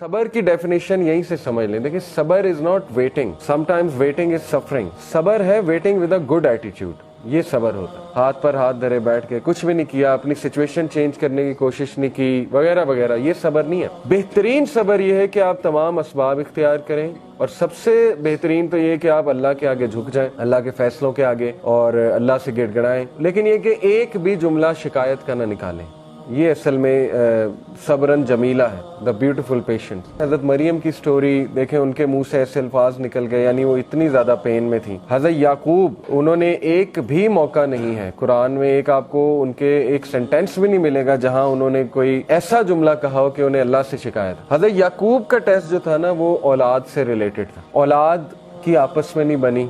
सबर की डेफिनेशन यहीं से समझ लें। देखिए, सबर is not waiting, sometimes waiting is suffering. सबर है waiting with a good attitude, ये सबर होता है। हाथ पर हाथ धरे बैठ के कुछ भी नहीं किया, अपनी सिचुएशन चेंज करने की कोशिश नहीं की, वगैरह वगैरह, ये सबर नहीं है। बेहतरीन सबर ये है कि आप तमाम असबाब इख्तियार करें, और सबसे बेहतरीन तो ये कि आप अल्लाह के आगे झुक जाएं, अल्लाह के फैसलों के आगे, और अल्लाह से गिड़गिड़ाएं। लेकिन ये कि एक भी जुमला शिकायत का ना निकालें, ये असल में सबरन जमीला है, द ब्यूटीफुल पेशेंट। हजरत मरियम की स्टोरी देखें, उनके मुंह से ऐसे अल्फाज निकल गए, यानी वो इतनी ज्यादा पेन में थी। हजरत याकूब, उन्होंने एक भी मौका नहीं है कुरान में, एक आपको उनके एक सेंटेंस भी नहीं मिलेगा जहां उन्होंने कोई ऐसा जुमला कहा हो कि उन्हें अल्लाह से शिकायत। हजरत याकूब का टेस्ट जो था ना, वो औलाद से रिलेटेड था। औलाद की आपस में नहीं बनी,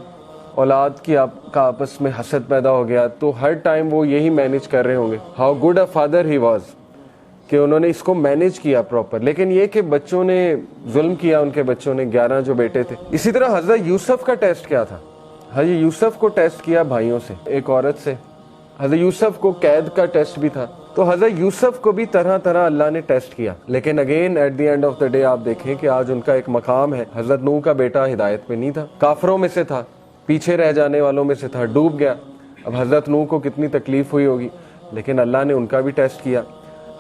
औलाद की का आपस में हसद पैदा हो गया, तो हर टाइम वो यही मैनेज कर रहे होंगे। How good a father he was, कि उन्होंने इसको मैनेज किया प्रॉपर। लेकिन ये कि बच्चों ने जुल्म किया, उनके बच्चों ने, 11 जो बेटे थे। इसी तरह हजरत यूसुफ का टेस्ट क्या था? हजरत यूसुफ को टेस्ट किया भाइयों से, एक औरत से। हजरत यूसुफ को कैद का टेस्ट भी था। तो हजरत यूसुफ को भी तरह तरह अल्लाह ने टेस्ट किया। लेकिन again at the end of the day आप देखें कि आज उनका एक मकाम है। हजरत नूह का बेटा हिदायत पे नहीं था, काफरों में से था, पीछे रह जाने वालों में से था, डूब गया। अब हजरत नूह को कितनी तकलीफ हुई होगी, लेकिन अल्लाह ने उनका भी टेस्ट किया।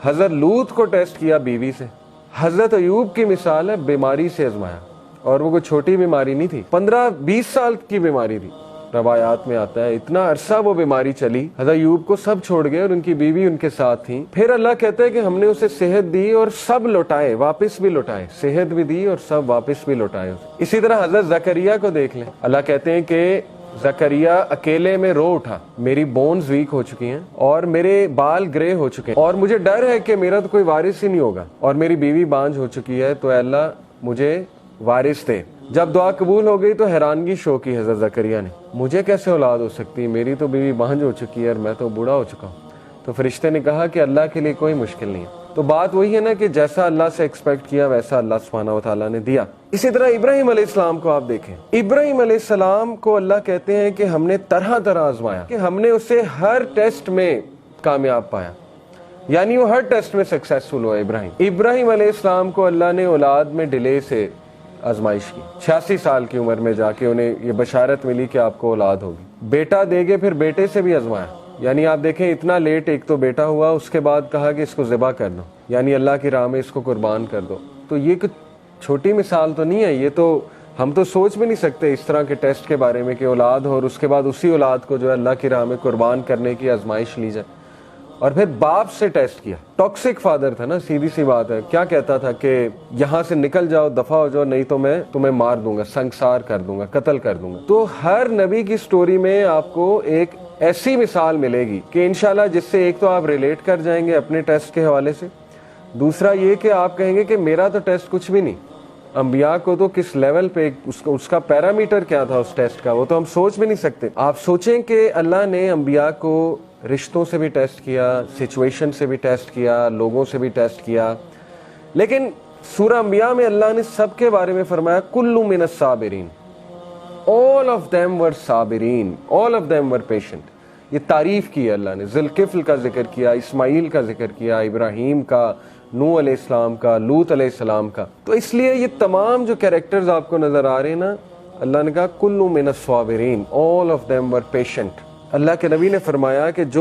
हजरत लूत को टेस्ट किया बीवी से। हजरत अयूब की मिसाल है, बीमारी से आजमाया, और वो कोई छोटी बीमारी नहीं थी, 15-20 साल की बीमारी थी। रवायात में आता है इतना अरसा वो बीमारी चली, हजरत अयूब को सब छोड़ गए और उनकी बीवी उनके साथ थी। फिर अल्लाह कहता है कि हमने उसे सेहत दी और सब लौटाए, वापस भी लौटाए, सेहत भी दी और सब वापस भी लौटाए। इसी तरह हजरत जकरिया को देख लें, अल्लाह कहते हैं कि जकरिया अकेले में रो उठा, मेरी बोन्स वीक हो चुकी हैं और मेरे बाल ग्रे हो चुके हैं, और मुझे डर है कि मेरा तो कोई वारिस ही नहीं होगा, और मेरी बीवी बांझ हो चुकी है, तो अल्लाह मुझे वारिस दे। जब दुआ कबूल हो गई तो हैरानगी शो की हजरत जकरिया ने, मुझे कैसे औलाद हो सकती है, मेरी तो बीवी बांझ हो चुकी है और मैं तो बूढ़ा हो चुका हूँ। तो फरिश्ते ने कहा कि अल्लाह के लिए कोई मुश्किल नहीं है। तो बात वही है ना कि जैसा अल्लाह से एक्सपेक्ट किया वैसा अल्लाह सुब्हानहू व तआला ने दिया। इसी तरह इब्राहिम अलैहिस्सलाम को आप देखें, इब्राहिम अलैहिस्सलाम को अल्लाह कहते हैं कि हमने तरह तरह आजमाया, कि हमने उसे हर टेस्ट में कामयाब पाया, यानी वो हर टेस्ट में सक्सेसफुल हुआ। इब्राहिम अलैहिस्सलाम को अल्लाह ने औलाद में डिले से आजमाइश की, 86 साल की उम्र में जाके उन्हें ये बशारत मिली कि आपको औलाद होगी, बेटा देगे, फिर बेटे से भी आजमाया। यानी आप देखें इतना लेट एक तो बेटा हुआ, उसके बाद कहा कि इसको ज़िबा कर दो, यानी अल्लाह की राह में इसको कुर्बान कर दो। तो ये कुछ छोटी मिसाल तो नहीं है, ये तो हम तो सोच भी नहीं सकते इस तरह के टेस्ट के बारे में कि औलाद हो और उसके बाद उसी औलाद को जो है अल्लाह की राह में कुर्बान करने की आजमाइश ली जाए। और फिर बाप से टेस्ट किया, टॉक्सिक फादर था ना, सीधी सी बात है, क्या कहता था कि यहाँ से निकल जाओ, दफा हो जाओ, नहीं तो मैं तुम्हें मार दूंगा, संसार कर दूंगा, कत्ल कर दूंगा। तो हर नबी की स्टोरी में आपको एक ऐसी मिसाल मिलेगी कि इंशाल्लाह जिससे एक तो आप रिलेट कर जाएंगे अपने टेस्ट के हवाले से, दूसरा ये कि आप कहेंगे कि मेरा तो टेस्ट कुछ भी नहीं, अंबिया को तो किस लेवल पे उसका पैरामीटर क्या था उस टेस्ट का, वो तो हम सोच भी नहीं सकते। आप सोचें कि अल्लाह ने अंबिया को रिश्तों से भी टेस्ट किया, सिचुएशन से भी टेस्ट किया, लोगों से भी टेस्ट किया, लेकिन सूरह अंबिया में अल्लाह ने सबके बारे में फरमाया कुल्लु मिनस साबिरीन, ऑल ऑफ देम वर साबिरीन, all of them were patient. ये तारीफ की अल्लाह ने, ज़ुल्किफ्ल का जिक्र किया, इस्माइल का जिक्र किया, इब्राहिम का, नूह अलैहिस्सलाम का, लूत अलैहिस्सलाम का। तो इसलिए ये तमाम जो कैरेक्टर्स आपको नजर आ रहे हैं ना, अल्लाह ने कहा कुल्लु मिनस साबिरीन, all of them were patient. अल्लाह के नबी ने फरमाया कि जो